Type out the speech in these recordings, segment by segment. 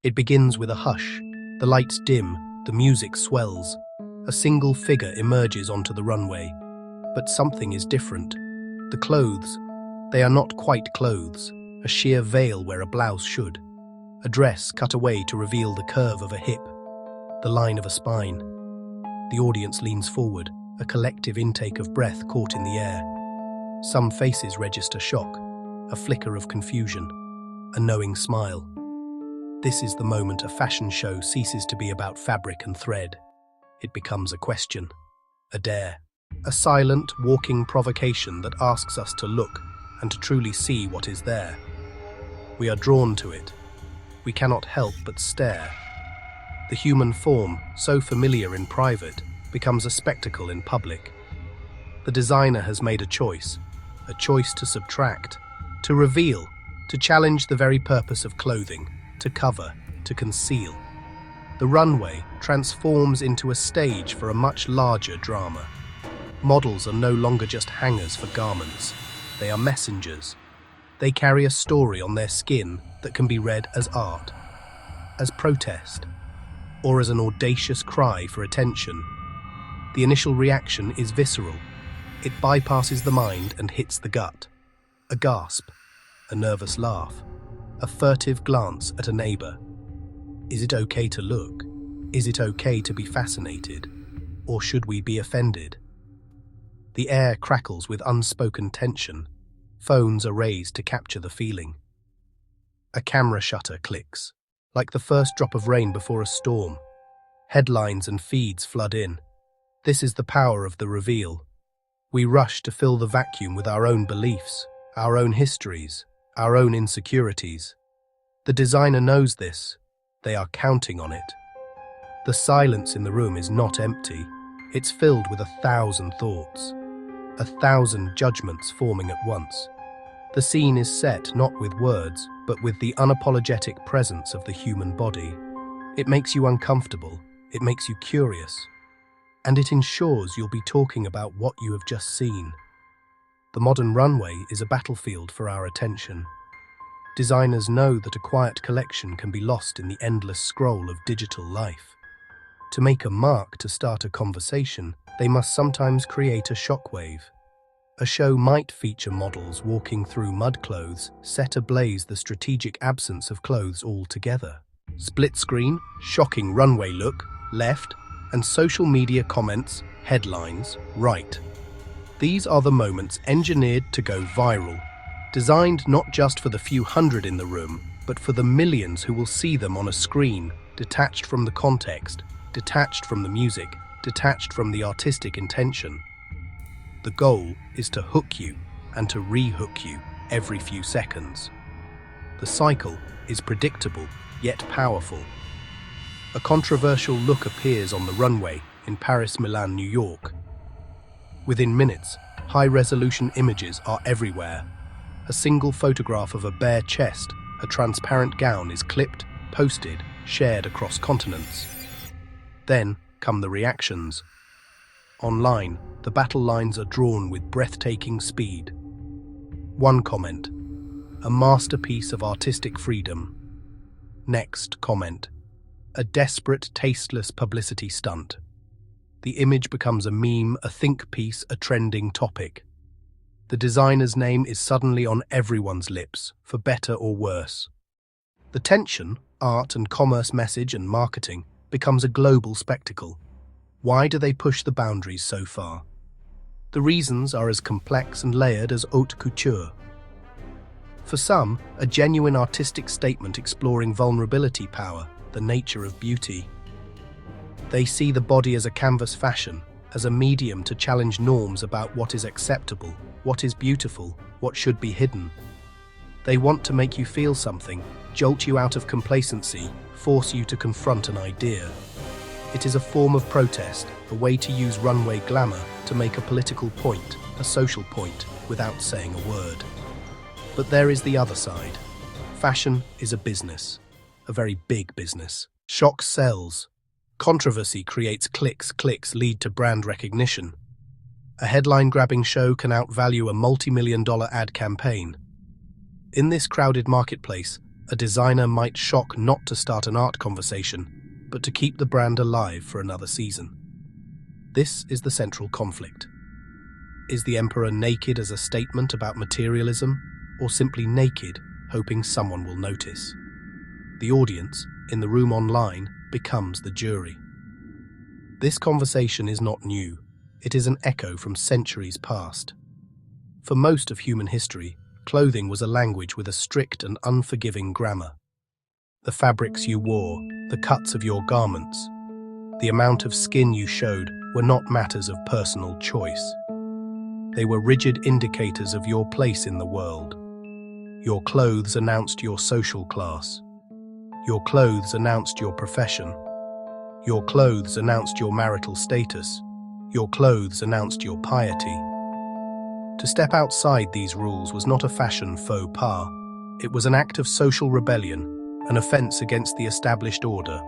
It begins with a hush. The lights dim, the music swells. A single figure emerges onto the runway. But something is different. The clothes, they are not quite clothes, a sheer veil where a blouse should. A dress cut away to reveal the curve of a hip, the line of a spine. The audience leans forward, a collective intake of breath caught in the air. Some faces register shock, a flicker of confusion, a knowing smile. This is the moment a fashion show ceases to be about fabric and thread. It becomes a question, a dare, a silent, walking provocation that asks us to look and to truly see what is there. We are drawn to it. We cannot help but stare. The human form, so familiar in private, becomes a spectacle in public. The designer has made a choice to subtract, to reveal, to challenge the very purpose of clothing, to cover, to conceal. The runway transforms into a stage for a much larger drama. Models are no longer just hangers for garments. They are messengers. They carry a story on their skin that can be read as art, as protest, or as an audacious cry for attention. The initial reaction is visceral. It bypasses the mind and hits the gut. A gasp, a nervous laugh, a furtive glance at a neighbor. Is it okay to look? Is it okay to be fascinated? Or should we be offended? The air crackles with unspoken tension. Phones are raised to capture the feeling. A camera shutter clicks, like the first drop of rain before a storm. Headlines and feeds flood in. This is the power of the reveal. We rush to fill the vacuum with our own beliefs, our own histories, our own insecurities. The designer knows this. They are counting on it. The silence in the room is not empty. It's filled with 1,000 thoughts, 1,000 judgments forming at once. The scene is set not with words, but with the unapologetic presence of the human body. It makes you uncomfortable, it makes you curious, and it ensures you'll be talking about what you have just seen. The modern runway is a battlefield for our attention. Designers know that a quiet collection can be lost in the endless scroll of digital life. To make a mark to start a conversation, they must sometimes create a shockwave. A show might feature models walking through mud clothes, set ablaze the strategic absence of clothes altogether. Split screen, shocking runway look, left, and social media comments, headlines, right. These are the moments engineered to go viral, designed not just for the few hundred in the room, but for the millions who will see them on a screen, detached from the context, detached from the music, detached from the artistic intention. The goal is to hook you and to re-hook you every few seconds. The cycle is predictable, yet powerful. A controversial look appears on the runway in Paris, Milan, New York. Within minutes, high-resolution images are everywhere. A single photograph of a bare chest, a transparent gown is clipped, posted, shared across continents. Then come the reactions. Online, the battle lines are drawn with breathtaking speed. One comment: a masterpiece of artistic freedom. Next comment: a desperate, tasteless publicity stunt. The image becomes a meme, a think piece, a trending topic. The designer's name is suddenly on everyone's lips, for better or worse. The tension, art and commerce message and marketing, becomes a global spectacle. Why do they push the boundaries so far? The reasons are as complex and layered as haute couture. For some, a genuine artistic statement exploring vulnerability power, the nature of beauty. They see the body as a canvas fashion, as a medium to challenge norms about what is acceptable, what is beautiful, what should be hidden. They want to make you feel something, jolt you out of complacency, force you to confront an idea. It is a form of protest, a way to use runway glamour to make a political point, a social point, without saying a word. But there is the other side. Fashion is a business, a very big business. Shock sells. Controversy creates clicks, clicks lead to brand recognition. A headline-grabbing show can outvalue a multi-million-dollar ad campaign. In this crowded marketplace, A designer might shock not to start an art conversation, but to keep the brand alive for another season. This is the central conflict. Is the emperor naked as a statement about materialism, or simply naked, hoping someone will notice? The audience, in the room online, becomes the jury. This conversation is not new. It is an echo from centuries past. For most of human history, clothing was a language with a strict and unforgiving grammar. The fabrics you wore, the cuts of your garments, the amount of skin you showed were not matters of personal choice. They were rigid indicators of your place in the world. Your clothes announced your social class. Your clothes announced your profession. Your clothes announced your marital status. Your clothes announced your piety. To step outside these rules was not a fashion faux pas. It was an act of social rebellion, an offense against the established order.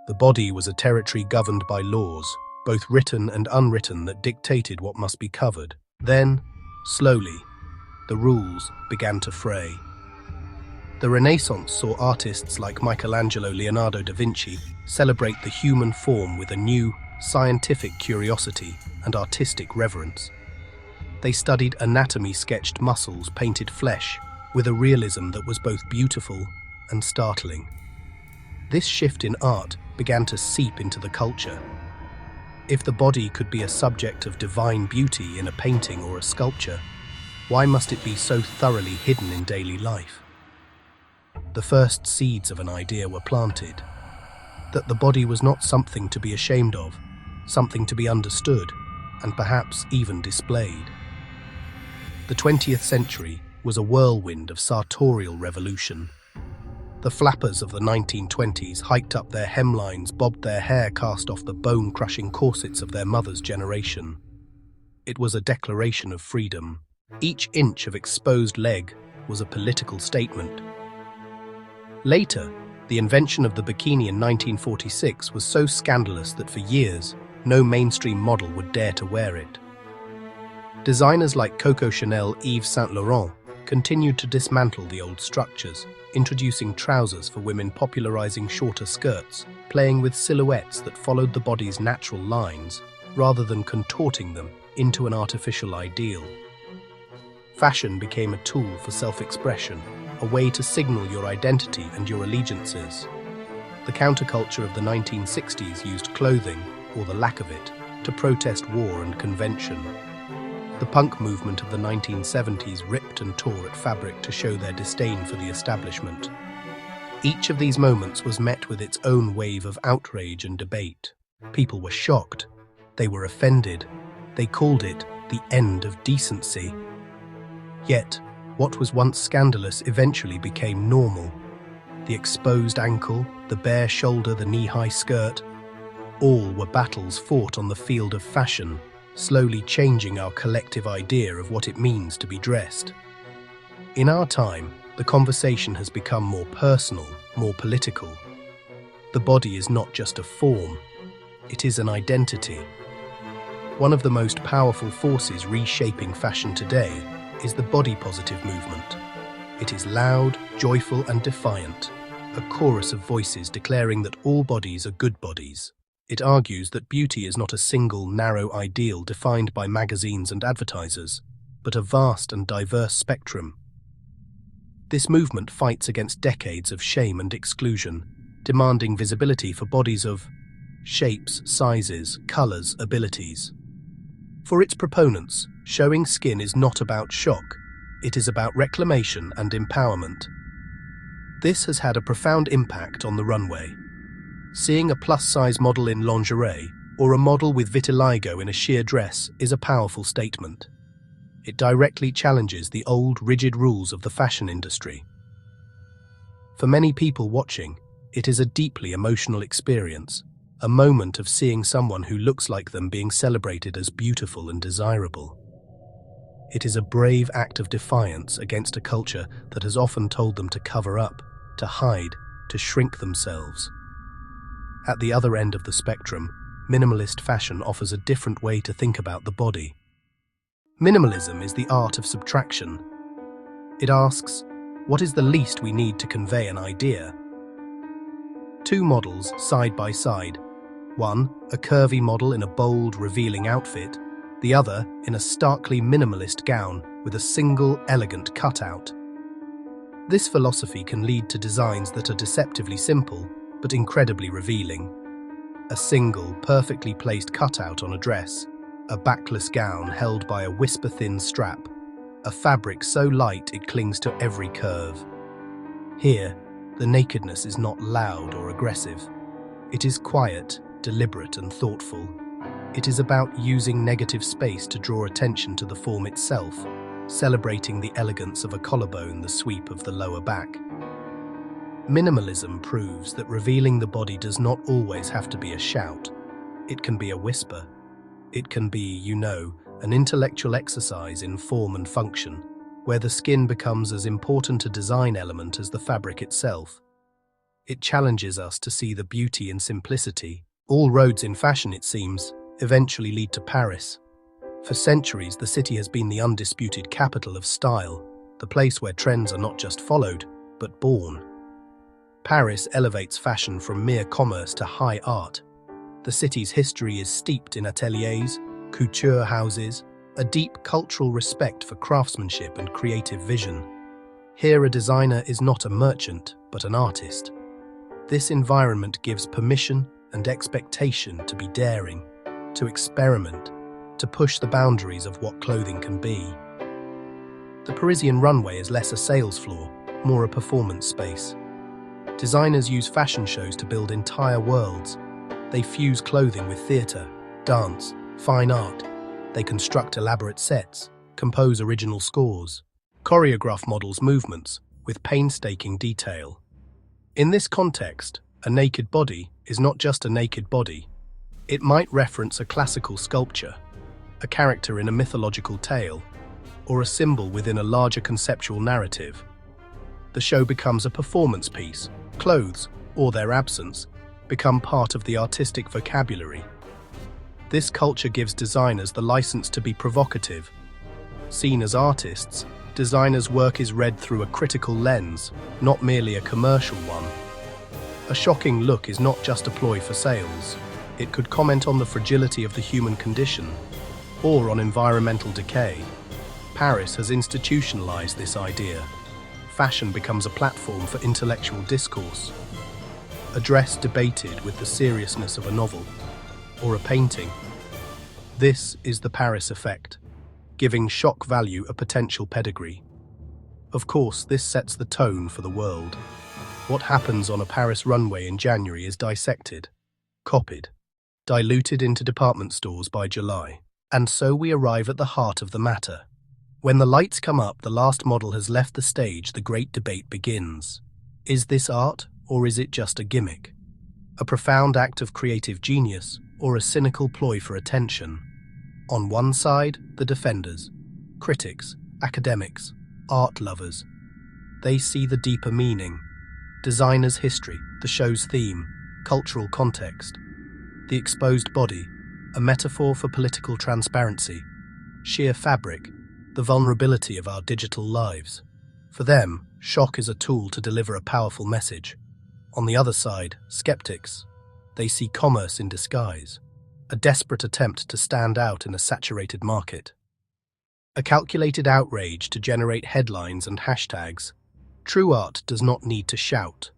The body was a territory governed by laws, both written and unwritten, that dictated what must be covered. Then, slowly, the rules began to fray. The Renaissance saw artists like Michelangelo, Leonardo da Vinci celebrate the human form with a new, scientific curiosity and artistic reverence. They studied anatomy, sketched muscles, painted flesh, with a realism that was both beautiful and startling. This shift in art began to seep into the culture. If the body could be a subject of divine beauty in a painting or a sculpture, why must it be so thoroughly hidden in daily life? The first seeds of an idea were planted, that the body was not something to be ashamed of, something to be understood, and perhaps even displayed. The 20th century was a whirlwind of sartorial revolution. The flappers of the 1920s hiked up their hemlines, bobbed their hair, cast off the bone-crushing corsets of their mother's generation. It was a declaration of freedom. Each inch of exposed leg was a political statement. Later, the invention of the bikini in 1946 was so scandalous that for years, no mainstream model would dare to wear it. Designers like Coco Chanel, Yves Saint Laurent continued to dismantle the old structures, introducing trousers for women, popularizing shorter skirts, playing with silhouettes that followed the body's natural lines rather than contorting them into an artificial ideal. Fashion became a tool for self-expression, a way to signal your identity and your allegiances. The counterculture of the 1960s used clothing, or the lack of it, to protest war and convention. The punk movement of the 1970s ripped and tore at fabric to show their disdain for the establishment. Each of these moments was met with its own wave of outrage and debate. People were shocked. They were offended. They called it the end of decency. Yet, what was once scandalous eventually became normal. The exposed ankle, the bare shoulder, the knee-high skirt, all were battles fought on the field of fashion, slowly changing our collective idea of what it means to be dressed. In our time, the conversation has become more personal, more political. The body is not just a form, it is an identity. One of the most powerful forces reshaping fashion today is the body positive movement. It is loud, joyful, and defiant, a chorus of voices declaring that all bodies are good bodies. It argues that beauty is not a single, narrow ideal defined by magazines and advertisers, but a vast and diverse spectrum. This movement fights against decades of shame and exclusion, demanding visibility for bodies of shapes, sizes, colors, abilities. For its proponents, showing skin is not about shock, it is about reclamation and empowerment. This has had a profound impact on the runway. Seeing a plus-size model in lingerie or a model with vitiligo in a sheer dress is a powerful statement. It directly challenges the old, rigid rules of the fashion industry. For many people watching, it is a deeply emotional experience, a moment of seeing someone who looks like them being celebrated as beautiful and desirable. It is a brave act of defiance against a culture that has often told them to cover up, to hide, to shrink themselves. At the other end of the spectrum, minimalist fashion offers a different way to think about the body. Minimalism is the art of subtraction. It asks, What is the least we need to convey an idea? Two models side by side. One, a curvy model in a bold, revealing outfit. The other, in a starkly minimalist gown with a single, elegant cutout. This philosophy can lead to designs that are deceptively simple, but incredibly revealing. A single, perfectly placed cutout on a dress, a backless gown held by a whisper-thin strap, a fabric so light it clings to every curve. Here, the nakedness is not loud or aggressive. It is quiet, deliberate and thoughtful. It is about using negative space to draw attention to the form itself, celebrating the elegance of a collarbone, the sweep of the lower back. Minimalism proves that revealing the body does not always have to be a shout. It can be a whisper. It can be, an intellectual exercise in form and function, where the skin becomes as important a design element as the fabric itself. It challenges us to see the beauty in simplicity. All roads in fashion, it seems, eventually lead to Paris. For centuries, the city has been the undisputed capital of style, the place where trends are not just followed, but born. Paris elevates fashion from mere commerce to high art. The city's history is steeped in ateliers, couture houses, a deep cultural respect for craftsmanship and creative vision. Here, a designer is not a merchant, but an artist. This environment gives permission and expectation to be daring, to experiment, to push the boundaries of what clothing can be. The Parisian runway is less a sales floor, more a performance space. Designers use fashion shows to build entire worlds. They fuse clothing with theatre, dance, fine art. They construct elaborate sets, compose original scores, choreograph models' movements with painstaking detail. In this context, a naked body is not just a naked body. It might reference a classical sculpture, a character in a mythological tale, or a symbol within a larger conceptual narrative. The show becomes a performance piece. Clothes, or their absence, become part of the artistic vocabulary. This culture gives designers the license to be provocative. Seen as artists, designers' work is read through a critical lens, not merely a commercial one. A shocking look is not just a ploy for sales. It could comment on the fragility of the human condition, or on environmental decay. Paris has institutionalized this idea. Fashion becomes a platform for intellectual discourse. A dress debated with the seriousness of a novel, or a painting. This is the Paris effect, giving shock value a potential pedigree. Of course, this sets the tone for the world. What happens on a Paris runway in January is dissected, copied, diluted into department stores by July. And so we arrive at the heart of the matter. When the lights come up, the last model has left the stage, the great debate begins. Is this art, or is it just a gimmick? A profound act of creative genius, or a cynical ploy for attention? On one side, the defenders, critics, academics, art lovers. They see the deeper meaning, designer's history, the show's theme, cultural context. The exposed body, a metaphor for political transparency, sheer fabric, the vulnerability of our digital lives. For them, shock is a tool to deliver a powerful message. On the other side, skeptics. They see commerce in disguise, a desperate attempt to stand out in a saturated market. A calculated outrage to generate headlines and hashtags. True art does not need to shout.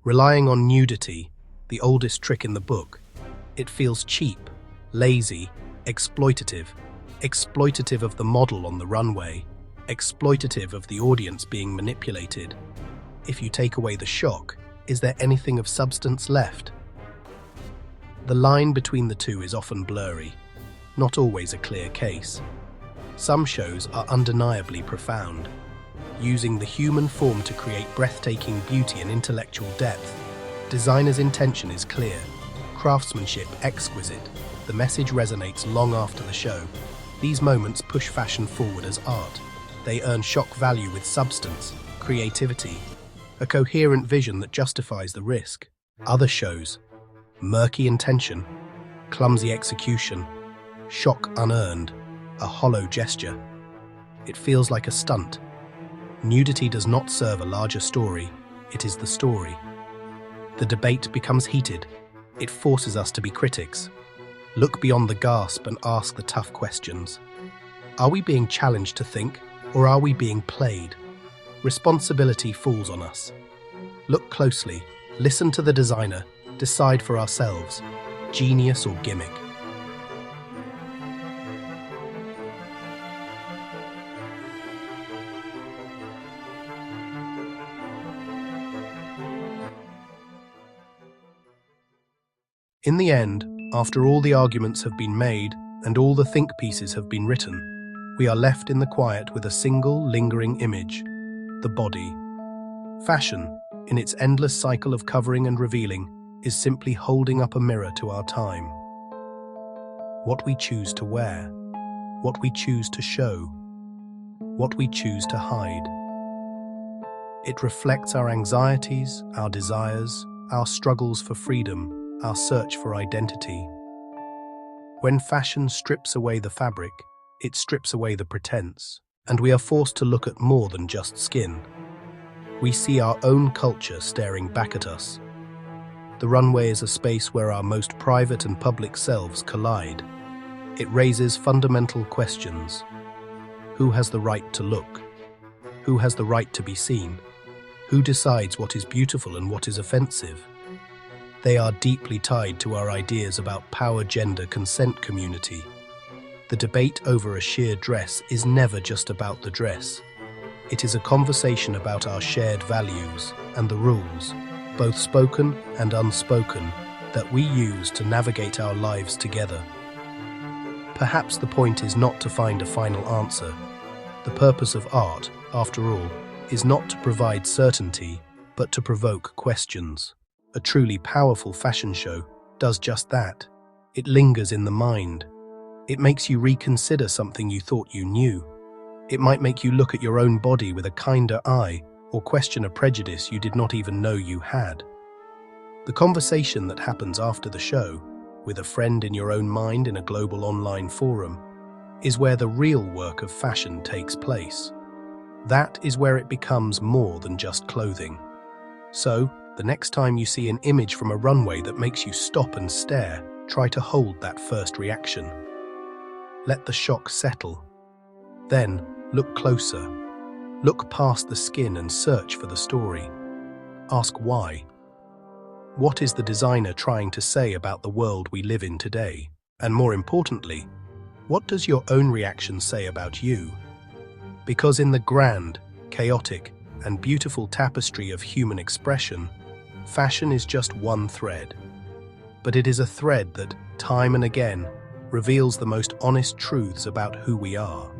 Relying on nudity, the oldest trick in the book, it feels cheap, lazy, exploitative of the model on the runway, exploitative of the audience being manipulated. If you take away the shock, is there anything of substance left? The line between the two is often blurry, not always a clear case. Some shows are undeniably profound, using the human form to create breathtaking beauty and intellectual depth. Designer's intention is clear, craftsmanship exquisite. The message resonates long after the show. These moments push fashion forward as art. They earn shock value with substance, creativity, a coherent vision that justifies the risk. Other shows, murky intention, clumsy execution, shock unearned, a hollow gesture. It feels like a stunt, Nudity does not serve a larger story, it is the story. The debate becomes heated. It forces us to be critics. Look beyond the gasp and ask the tough questions. Are we being challenged to think, or are we being played? Responsibility falls on us. Look closely, listen to the designer, decide for ourselves, genius or gimmick. In the end, after all the arguments have been made and all the think pieces have been written, we are left in the quiet with a single lingering image: the body. Fashion, in its endless cycle of covering and revealing, is simply holding up a mirror to our time. What we choose to wear, what we choose to show, what we choose to hide. It reflects our anxieties, our desires, our struggles for freedom, our search for identity. When fashion strips away the fabric, it strips away the pretense, and we are forced to look at more than just skin. We see our own culture staring back at us. The runway is a space where our most private and public selves collide. It raises fundamental questions. Who has the right to look? Who has the right to be seen? Who decides what is beautiful and what is offensive? They are deeply tied to our ideas about power, gender, consent, community. The debate over a sheer dress is never just about the dress. It is a conversation about our shared values and the rules, both spoken and unspoken, that we use to navigate our lives together. Perhaps the point is not to find a final answer. The purpose of art, after all, is not to provide certainty, but to provoke questions. A truly powerful fashion show does just that. It lingers in the mind. It makes you reconsider something you thought you knew. It might make you look at your own body with a kinder eye, or question a prejudice you did not even know you had. The conversation that happens after the show, with a friend in your own mind in a global online forum, is where the real work of fashion takes place. That is where it becomes more than just clothing. So, the next time you see an image from a runway that makes you stop and stare, try to hold that first reaction. Let the shock settle. Then, look closer. Look past the skin and search for the story. Ask why. What is the designer trying to say about the world we live in today? And more importantly, what does your own reaction say about you? Because in the grand, chaotic, and beautiful tapestry of human expression, fashion is just one thread. But it is a thread that, time and again, reveals the most honest truths about who we are.